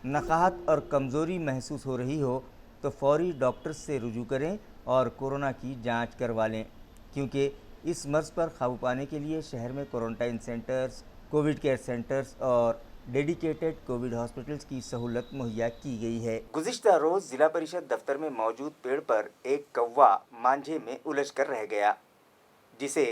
नक़ाहत और कमज़ोरी महसूस हो रही हो तो फ़ौरी डॉक्टर से रुजू करें और कोरोना की जांच करवा लें, क्योंकि इस मर्ज़ पर काबू पाने के लिए शहर में quarantine centres, Covid care centres और डेडिकेटेड कोविड हॉस्पिटल्स की सहूलत मुहैया की गई है। गुज़िश्ता रोज़ ज़िला परिषद दफ्तर में मौजूद पेड़ पर एक कौवा मांझे में उलझ कर रह गया, जिसे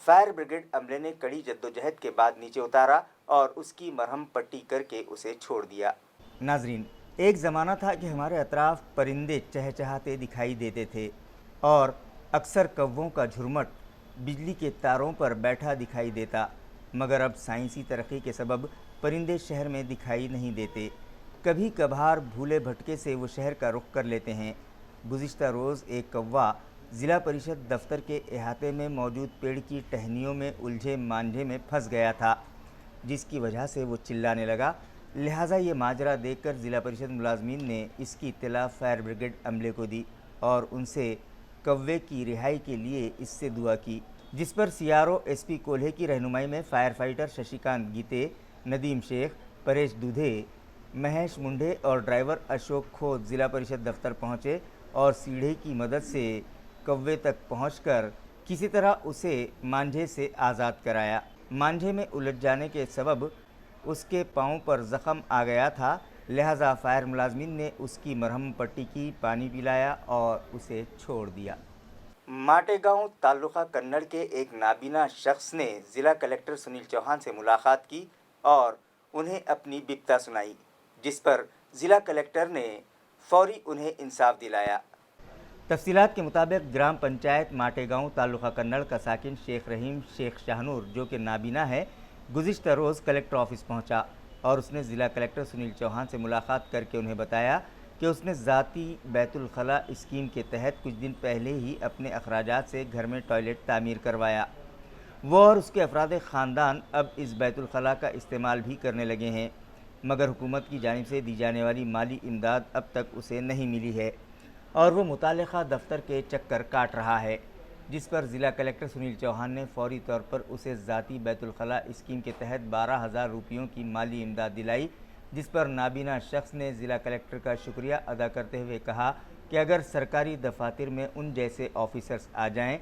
फायर ब्रिगेड अमले ने कड़ी जद्दोजहद के बाद नीचे उतारा और उसकी मरहम पट्टी करके उसे छोड़ दिया। नाजरीन, एक ज़माना था कि हमारे अतराफ परिंदे चहचहाते दिखाई देते थे और अक्सर कौवों का झुरमुट बिजली के तारों पर बैठा दिखाई देता, मगर अब साइंसी तरक्की के सबब परिंदे शहर में दिखाई नहीं देते। कभी कभार भूले भटके से वो शहर का रुख कर लेते हैं। गुज़िश्ता रोज़ एक कौवा ज़िला परिषद दफ्तर के अहाते में मौजूद पेड़ की टहनियों में उलझे मांझे में फंस गया था, जिसकी वजह से वो चिल्लाने लगा। लिहाजा ये माजरा देखकर ज़िला परिषद मुलाजमीन ने इसकी इत्तला फायर ब्रिगेड अमले को दी और उनसे कौवे की रिहाई के लिए इससे दुआ की, जिस पर CRO SP कोल्हे की रहनुमाई में फायर फाइटर शशिकांत गीते, नदीम शेख, परेश दूधे, महेश मुंडे और ड्राइवर अशोक खोत ज़िला परिषद दफ्तर पहुँचे और सीढ़े की मदद से कौवे तक पहुंचकर किसी तरह उसे मांझे से आज़ाद कराया। मांझे में उलझ जाने के सबब उसके पाँव पर ज़ख़म आ गया था, लिहाजा फायर मुलाजमीन ने उसकी मरहम पट्टी की, पानी पिलाया और उसे छोड़ दिया। माटेगांव तालुका कन्नड़ के एक नाबीना शख्स ने ज़िला कलेक्टर सुनील चौहान से मुलाकात की और उन्हें अपनी बिपता सुनाई, जिस पर ज़िला कलेक्टर ने फौरी उन्हें इंसाफ दिलाया। तफसीलात के मुताबिक ग्राम पंचायत माटेगांव तालुका कन्नड़ का साकिन शेख रहीम शेख शाहनूर, जो कि नाबीना है, गुज़िश्ता रोज़ कलेक्टर ऑफिस पहुंचा और उसने ज़िला कलेक्टर सुनील चौहान से मुलाकात करके उन्हें बताया कि उसने ज़ाती बैतुल खला स्कीम के तहत कुछ दिन पहले ही अपने अखराजात से घर में टॉयलेट तामीर करवाया। वो और उसके अफराद ख़ानदान अब इस बैतुल खला का इस्तेमाल भी करने लगे हैं, मगर हुकूमत की जानिब से दी जाने वाली माली इमदाद अब तक उसे नहीं मिली है और वो मुतालिका दफ्तर के चक्कर काट रहा है, जिस पर ज़िला कलेक्टर सुनील चौहान ने फौरी तौर पर उसे ज़ाती बैतुल खला स्कीम के तहत 12,000 रुपयों की माली इमदाद दिलाई, जिस पर नाबीना शख्स ने ज़िला कलेक्टर का शुक्रिया अदा करते हुए कहा कि अगर सरकारी दफातर में उन जैसे ऑफिसर्स आ जाएं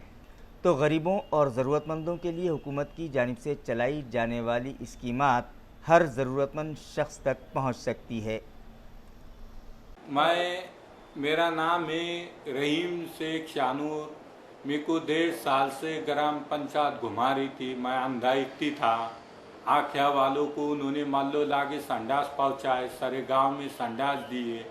तो गरीबों और ज़रूरतमंदों के लिए हुकूमत की जानिब से चलाई जाने वाली स्कीमात हर ज़रूरतमंद शख्स तक पहुँच सकती है। मेरा नाम है रहीम शेख शानूर। मेरे को 1.5 साल से ग्राम पंचायत घुमा रही थी। मैं अंधा इकती था। आख्या वालों को उन्होंने माल्लो लागे संडास पहुँचाए, सारे गांव में संडास दिए।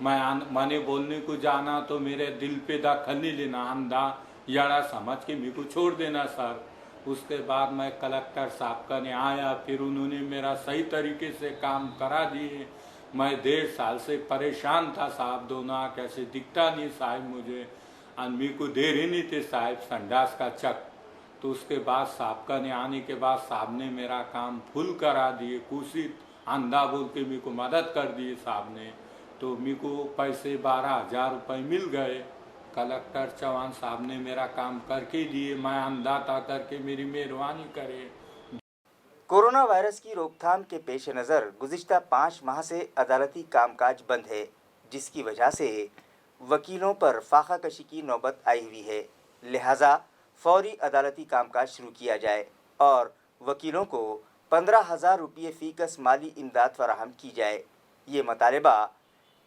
मैंने बोलने को जाना तो मेरे दिल पे दखल नहीं लेना, अंधा यारा समझ के मेरे को छोड़ देना सर। उसके बाद मैं कलेक्टर साहब का ने आया, फिर उन्होंने मेरा सही तरीके से काम करा दिए। मैं 1.5 साल से परेशान था साहब, दोनों आँख ऐसे दिखता नहीं साहब मुझे, मेरे को दे ही नहीं थे साहब संडास का चक। तो उसके बाद साहब का ने आने के बाद साहब ने मेरा काम फुल करा दिए, कुशित अंधा बोल के मेरे को मदद कर दिए साहब ने। तो मेरे को पैसे 12,000 रुपये मिल गए। कलेक्टर चौहान साहब ने मेरा काम करके दिए। मैं अंधा था करके मेरी मेहरबानी करे। कोरोना वायरस की रोकथाम के पेश नज़र गुज़िश्ता 5 माह से अदालती कामकाज बंद है, जिसकी वजह से वकीलों पर फाका कशी की नौबत आई हुई है। लिहाजा फौरी अदालती कामकाज शुरू किया जाए और वकीलों को 15,000 रुपये फ़ीकस माली इमदाद फराहम की जाए। ये मुतालबा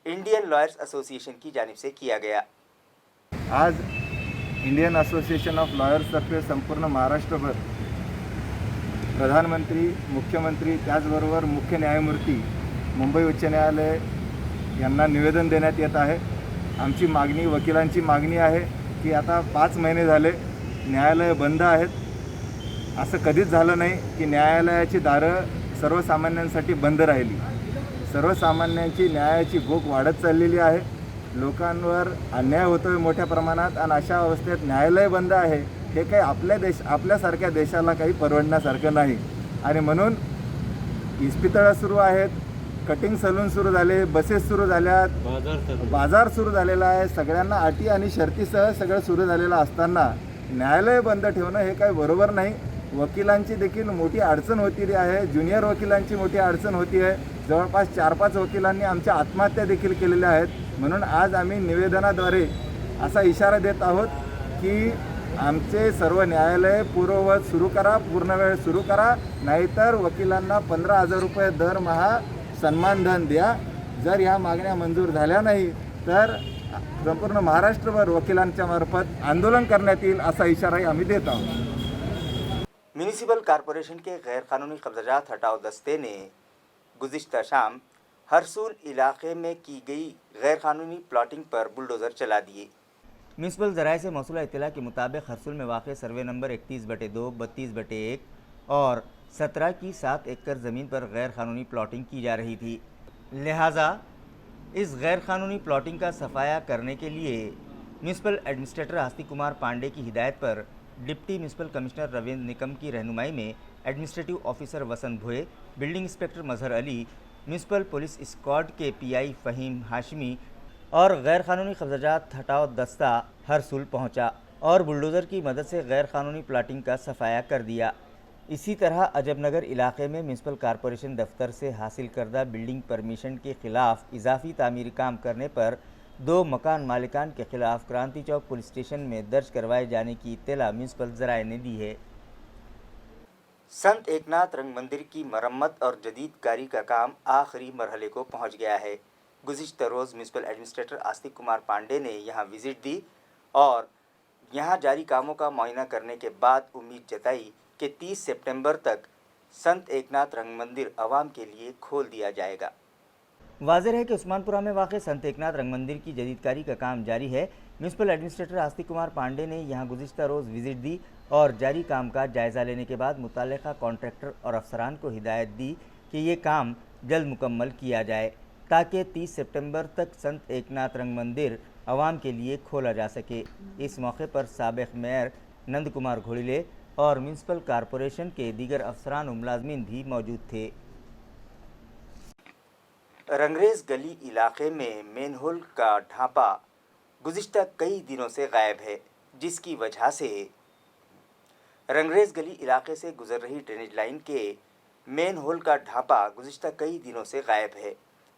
इंडियन लॉयर्स एसोसिएशन की जानिब से किया गया। आज इंडियन असोसिएशन ऑफ लॉयर्स तर्फे संपूर्ण महाराष्ट्रभर प्रधानमंत्री, मुख्यमंत्री, त्याचबरोबर मुख्य न्यायमूर्ती, मुंबई उच्च न्यायालय यांना निवेदन देण्यात येत आहे। आमची मागणी, वकिलांची मागणी आहे की आता 5 महिने झाले न्यायालय बंद आहेत। असं कधीच झालं नाही की न्यायालयाची दारं सर्वसामान्यांसाठी बंद राहिली। सर्वसामान्यांची न्यायाची भूक वाढत चाललेली आहे, लोकांवर अन्याय होतोय मोठ्या प्रमाणात आणि अशा अवस्थेत न्यायालय बंद आहे हे काही आपल्यासारख्या देशाला काही परवडण्यासारखं नाही। आणि म्हणून इस्पितळं सुरू आहेत, कटिंग सलून सुरू झाले, बसेस सुरू झाल्यात, बाजार सुरू झालेला आहे, सगळ्यांना अटी आणि शर्तीसह सगळं सुरू झालेलं असताना न्यायालय बंद ठेवणं हे काही बरोबर नाही। वकिलांची देखील मोठी अडचण होती आहे, ज्युनियर वकिलांची मोठी अडचण होती आहे। जवळपास 4-5 वकिलांनी आमच्या आत्महत्या देखील केलेल्या आहेत। म्हणून आज आम्ही निवेदनाद्वारे असा इशारा देत आहोत की आमचे सर्व न्यायालय पूर्ववत सुरू करा, पूर्ण वेळ सुरू करा, नाहीतर वकिलांना 15,000 रुपये दरमहा सन्मानधन द्या। जर ह्या मागण्या मंजूर झाल्या नाही तर संपूर्ण महाराष्ट्रभर वकिलांच्या मार्फत आंदोलन करण्यात येईल असा इशाराही आम्ही देत आहोत। म्यूनिसिपल कॉरपोरेशन के गैर कानूनी कब्जात हटाओ दस्ते ने गुज़िश्ता शाम हरसूल इलाके में की गई गैर कानूनी प्लॉटिंग पर बुलडोज़र चला दिए। म्यूनिसिपल ज़राए से मौसूला इत्तला के मुताबिक हरसूल में वाक़ सर्वे नंबर 31/2, 32/1 और 17 की 7 एकड़ ज़मीन पर गैर कानूनी प्लॉटिंग की जा रही थी। लिहाजा इस गैर कानूनी प्लॉटिंग का सफाया करने के लिए म्यूनिसिपल एडमिनिस्ट्रेटर आस्तिक कुमार पांडे की हिदायत पर deputy municipal commissioner Ravindra Nikam की रहनुमाई में एडमिनिस्ट्रेटिव ऑफिसर वसंत भोए, बिल्डिंग इंस्पेक्टर मजहर अली, म्यूनिसिपल पुलिस स्क्वाड के पीआई फ़हीम हाशमी और गैर कानूनी कब्जात हटाओ दस्ता हरसूल पहुंचा और बुलडोज़र की मदद से गैर कानूनी प्लाटिंग का सफाया कर दिया। इसी तरह अजबनगर इलाके में म्यूनिसिपल कॉरपोरेशन दफ्तर से हासिल करदा बिल्डिंग परमिशन के ख़िलाफ़ इजाफी तामीरी काम करने पर 2 मकान मालिकान के ख़िलाफ़ क्रांति चौक पुलिस स्टेशन में दर्ज करवाए जाने की इत्तला म्यूनिसिपल ज़राए ने दी है। संत एकनाथ रंग मंदिर की मरम्मत और जदीदकारी का काम आखिरी मरहले को पहुंच गया है। गुज़िश्ता रोज़ म्यूनिसिपल एडमिनिस्ट्रेटर आस्तिक कुमार पांडे ने यहां विज़िट दी और यहां जारी कामों का मुआयना करने के बाद उम्मीद जताई कि 30 सितंबर तक संत एकनाथ रंग मंदिर आवाम के लिए खोल दिया जाएगा। वाज़ेह है कि उस्मानपुरा में वाक़ संत एकनाथ रंग मंदिर की जदीदकारी का काम जारी है। म्यूनिसिपल एडमिनिस्ट्रेटर आस्तिक कुमार पांडे ने यहां गुज़िश्ता रोज़ विज़िट दी और जारी काम का जायज़ा लेने के बाद मुताल्लिक़ा कॉन्ट्रैक्टर और अफसरान को हिदायत दी कि ये काम जल्द मुकम्मल किया जाए ताकि 30 सितंबर तक संत एकनाथ रंग मंदिर आवाम के लिए खोला जा सके। इस मौके पर साबिक़ मेयर नंद कुमार घोड़िले और म्यूनिसिपल कॉरपोरेशन के दीगर अफसरान और मुलाज़मीन भी मौजूद थे। रंगरेज गली इलाके में मेनहोल का ढांपा गुज़िश्ता कई दिनों से गायब है, जिसकी वजह से रंगरेज गली इलाके से गुजर रही ड्रेनेज लाइन के मेन होल का ढांपा गुज़िश्ता कई दिनों से गायब है,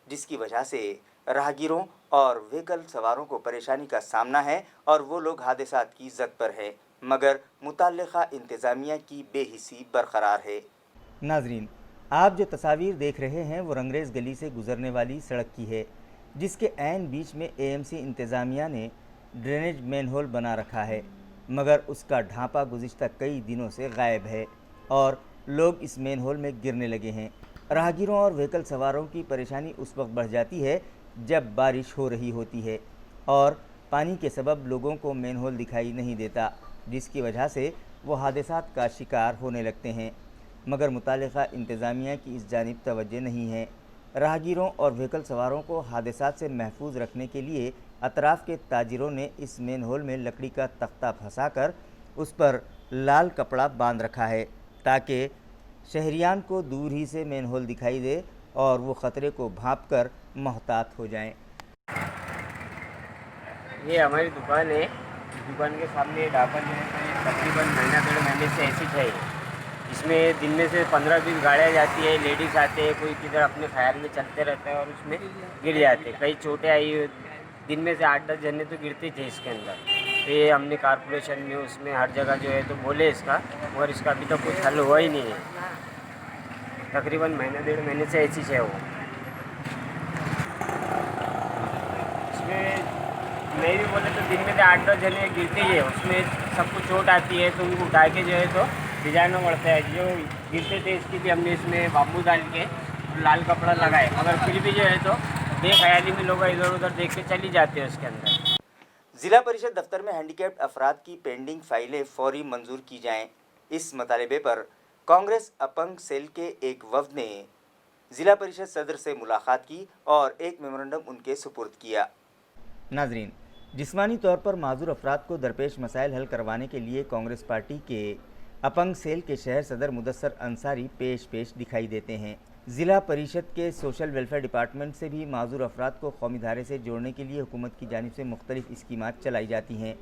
जिसकी वजह से राहगीरों और व्हीकल सवारों को परेशानी का सामना है और वो लोग हादसात की जद पर है, मगर मुताल्लिक़ा इंतज़ामिया की बेहिसी बरकरार है। नाजरीन, आप जो तस्वीर देख रहे हैं वो रंगरेज गली से गुजरने वाली सड़क की है, जिसके ऐन बीच में एएमसी इंतज़ामिया ने ड्रेनेज मेन होल बना रखा है, मगर उसका ढांपा गुज़िश्ता कई दिनों से गायब है और लोग इस मेन होल में गिरने लगे हैं। राहगीरों और व्हीकल सवारों की परेशानी उस वक्त बढ़ जाती है जब बारिश हो रही होती है और पानी के सबब लोगों को मेन होल दिखाई नहीं देता, जिसकी वजह से वो हादसात का शिकार होने लगते हैं, मगर मुताल्लिक़ा इंतज़ामिया की इस जानिब तवज्जो नहीं है। राहगीरों और व्हीकल सवारों को हादसात से महफूज रखने के लिए अतराफ़ के ताजिरों ने इस मेन होल में लकड़ी का तख्ता फंसाकर उस पर लाल कपड़ा बांध रखा है ताकि शहरियान को दूर ही से मेन होल दिखाई दे और वो ख़तरे को भांपकर मोहतात हो जाएं। ये हमारी दुकान है। दुकान के सामने ढाबा जो है तकरीबन महीना 1.5 महीने से ऐसी है। इसमें दिन में से 15-20 गाड़ियाँ जाती है, लेडीज़ आते हैं, कोई किधर अपने ख्याल में चलते रहते हैं और उसमें गिर जाते हैं। कई चोटें आई, दिन में से 8-10 जने तो गिरते थे इसके अंदर। तो ये हमने कॉरपोरेशन में उसमें हर जगह जो है तो बोले इसका, और इसका अभी तक कुछ हल हुआ ही नहीं है। तकरीबन महीना 1.5 महीने से ऐसी है वो। इसमें नहीं भी बोले तो दिन में से 8-10 जने गिरते ही है, उसमें सबको चोट आती है तो उनको उठा के जो है तो डिजाइनों पड़ता है। जो गिरते थे इसकी भी हमने इसमें बाम्बू डाल के लाल कपड़ा लगाए, मगर फिर भी जो है तो बेख्याली में लोग इधर उधर देख के चली जाते हैं उसके अंदर। ज़िला परिषद दफ्तर में हैंडीकैप्ड अफराद की पेंडिंग फाइलें फौरी मंजूर की जाएं। इस मुतालबे पर कांग्रेस अपंग सेल के एक वफ्द ने ज़िला परिषद सदर से मुलाकात की और एक मेमोरेंडम उनके सुपुर्द किया। नाजरीन, जिस्मानी तौर पर माजूर अफराद को दरपेश मसाइल हल करवाने के लिए कांग्रेस पार्टी के अपंग सेल के शहर सदर मुदस्सर अंसारी पेश दिखाई देते हैं। ज़िला परिषद के सोशल वेलफेयर डिपार्टमेंट से भी माजूर अफराद को कौमी धारे से जोड़ने के लिए हुकूमत की जानिब से मुख्तलिफ स्कीमात चलाई जाती हैं,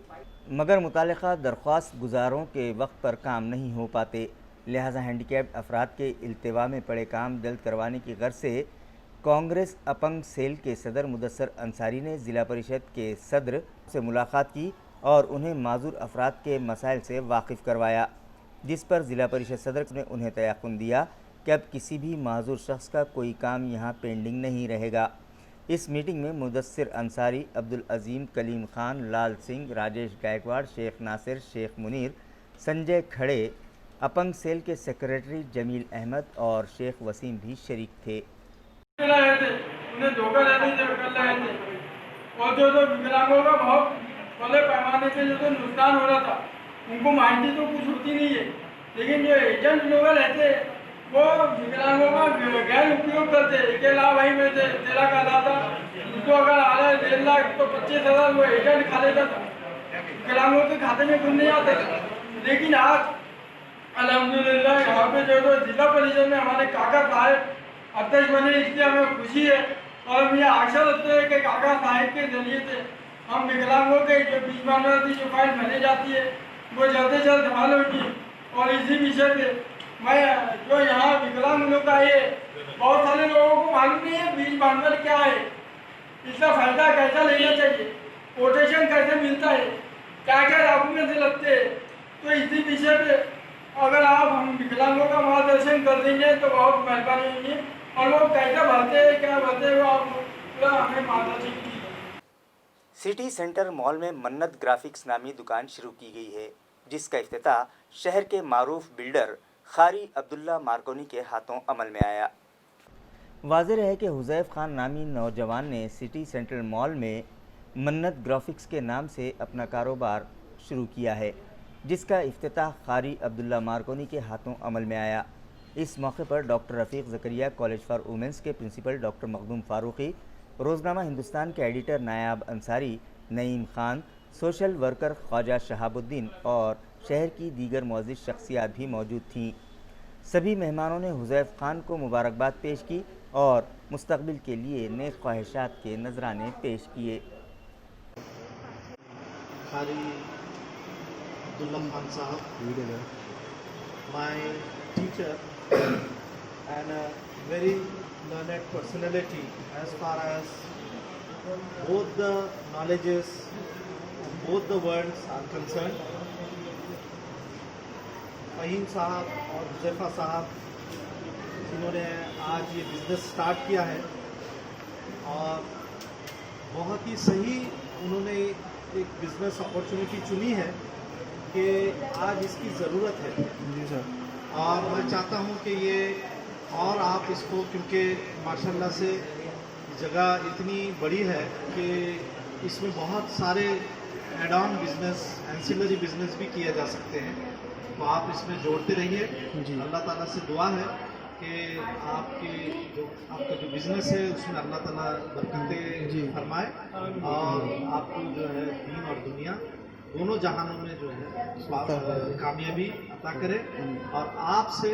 मगर मुताल्लिक़ा दरख्वास्त गुजारों के वक्त पर काम नहीं हो पाते। लिहाजा हैंडीकैप्ड अफराद के इल्तिवा में पड़े काम जल्द करवाने की गर्ज से कांग्रेस अपंग सेल के सदर मुदस्सर अंसारी ने ज़िला परिषद के सदर से मुलाकात की और उन्हें माजूर अफराद के मसाइल से वाकिफ़ करवाया, जिस पर ज़िला परिषद सदर ने उन्हें तयक़ुन दिया कि अब किसी भी माजूर शख्स का कोई काम यहाँ पेंडिंग नहीं रहेगा। इस मीटिंग में मुदस्सिर अंसारी, अब्दुल अजीम, कलीम खान, लाल सिंह, राजेश गायकवाड़, शेख नासिर, शेख मुनीर, संजय खड़े, अपंग सेल के सेक्रेटरी जमील अहमद और शेख वसीम भी शरीक थे। उन्हें धोखा देने कर रहे थे और जो विकलांगों का बहुत बड़े पैमाने पे जो नुकसान हो रहा था उनको माहिती तो कुछ होती नहीं है, लेकिन जो एजेंट लोग रहते वो विकलांगों का गैर उपयोग करते। के लाभ भाई में तेरा का दाता उनको अगर आ रहा है 1.5 लाख तो 25,000 वो एजेंट खा लेता था, विकलांगों के खाते में कुछ नहीं आता था। लेकिन आज अल्हम्दुलिल्लाह यहाँ पे जो जिला परिषद में हमारे काका साहब अध्यक्ष बने, इसलिए हमें खुशी है और हम ये आशा रखते हैं कि काका साहब के जरिए से हम विकलांगों के जो बीच मानवती जो फाइल भरी जाती है वो जल्द से जल्द हल होगी। और इसी विषय पे मैं जो यहाँ विकलांग लोग का ये बहुत सारे लोगों को मालूम नहीं है बीज बांधवर क्या है, इसका फायदा कैसा लेना चाहिए, कोटेशन कैसे मिलता है, क्या क्या डॉक्यूमेंट्स लगते हैं। तो इसी विषय पे अगर आप हम विकलांगों का मार्गदर्शन कर देंगे तो बहुत मेहरबानी होगी। और लोग कैसे भरते हैं क्या भरते हैं वो आप पूरा हमें मार्गदर्शन कीजिए। सिटी सेंटर मॉल में मन्नत ग्राफिक्स नामी दुकान शुरू की गई है, जिसका इफ्तिताह शहर के मारूफ बिल्डर खारी अब्दुल्ला मार्कोनी के हाथों अमल में आया। वाज़ेह है कि हुज़ैफ खान नामी नौजवान ने सिटी सेंट्रल मॉल में मन्नत ग्राफिक्स के नाम से अपना कारोबार शुरू किया है, जिसका इफ्तिताह खारी अब्दुल्ला मार्कोनी के हाथों अमल में आया। इस मौके पर doctor Rafiq Zakaria college for women's के प्रिंसिपल डॉक्टर मखदूम फ़ारूक़ी, रोज़नामा हिंदुस्तान के एडिटर नायाब अंसारी, नईम खान, सोशल वर्कर ख्वाजा शहाबुद्दीन और शहर की दीगर मौजूद शख्सियात भी मौजूद थीं। सभी मेहमानों ने हुज़ैफ खान को मुबारकबाद पेश की और मुस्तक़बिल के लिए नेक ख्वाहिशात के नजराने पेश किए। खारी अब्दुल्ला खान साहब, my teacher and a very learned personality as far as both the knowledges and both the worlds are concerned. Faheem साहब और हुज़ैफ़ा साहब जिन्होंने आज ये बिज़नेस स्टार्ट किया है और बहुत ही सही उन्होंने एक बिज़नेस अपॉर्चुनिटी चुनी है कि आज इसकी ज़रूरत है। जी सर। और मैं चाहता हूँ कि ये और आप इसको, क्योंकि माशाल्लाह से जगह इतनी बड़ी है कि इसमें बहुत सारे add on business, ancillary business भी किए जा सकते हैं, तो आप इसमें जोड़ते रहिए। अल्लाह ताला से दुआ है कि आपका जो बिज़नेस है उसमें अल्लाह ताला बरकतें फरमाए और आपको जो है दीन और दुनिया दोनों जहानों में जो है कामयाबी अता करे और आपसे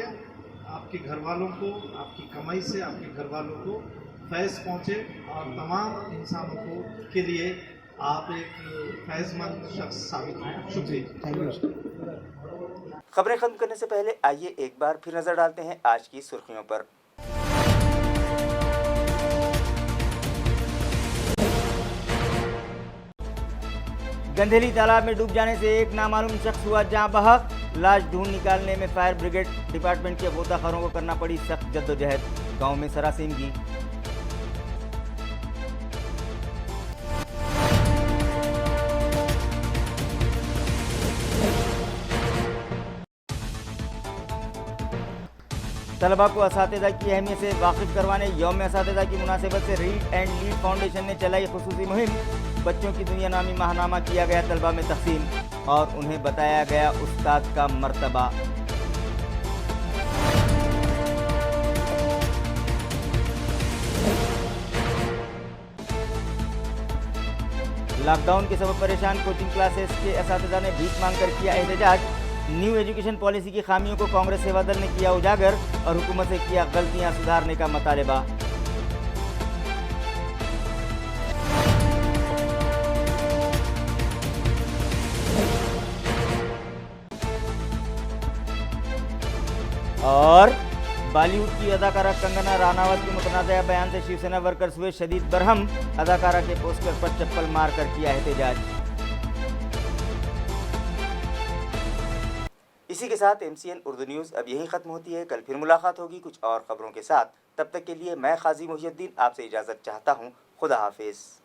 आपके घर वालों को, आपकी कमाई से आपके घर वालों को फैज़ पहुँचे और तमाम इंसानों को के लिए आप एक फैज़मंद शख्स साबित हों। शुक्रिया। Thank you. खबरें खत्म करने से पहले आइए एक बार फिर नजर डालते हैं आज की सुर्खियों पर। गंधेली तालाब में डूब जाने से एक नामालूम शख्स हुआ जाँ बहक। लाश ढूंढ निकालने में फायर ब्रिगेड डिपार्टमेंट के गोताखोरों को करना पड़ी सख्त जद्दोजहद। गांव में सरासिमगी। तलबा को असातिज़ा की अहमियत से वाकिफ़ करवाने यौम असातिज़ा की मुनासिबत से रीड एंड लीड फाउंडेशन ने चलाई खुसूसी मुहिम। बच्चों की दुनिया नामी माहनामा किया गया तलबा में तकसीम और उन्हें बताया गया उस्ताद का मर्तबा। लॉकडाउन के सबब परेशान कोचिंग क्लासेस के असातिज़ा ने भीख मांग कर किया एहतजाज। न्यू एजुकेशन पॉलिसी की खामियों को कांग्रेस सेवा दल ने किया उजागर और हुकूमत से किया गलतियां सुधारने का मुतालबा। और बॉलीवुड की अदाकारा कंगना रानावत के मुतनाज़ा बयान से शिवसेना वर्कर्स हुए शदीद बरहम। अदाकारा के पोस्टर पर चप्पल मार कर किया एहतजाज। इसी के साथ MCN उर्दू न्यूज़ अब यहीं ख़त्म होती है। कल फिर मुलाकात होगी कुछ और ख़बरों के साथ। तब तक के लिए मैं क़ाज़ी मुहियुद्दीन आपसे इजाज़त चाहता हूँ। खुदा हाफिज़।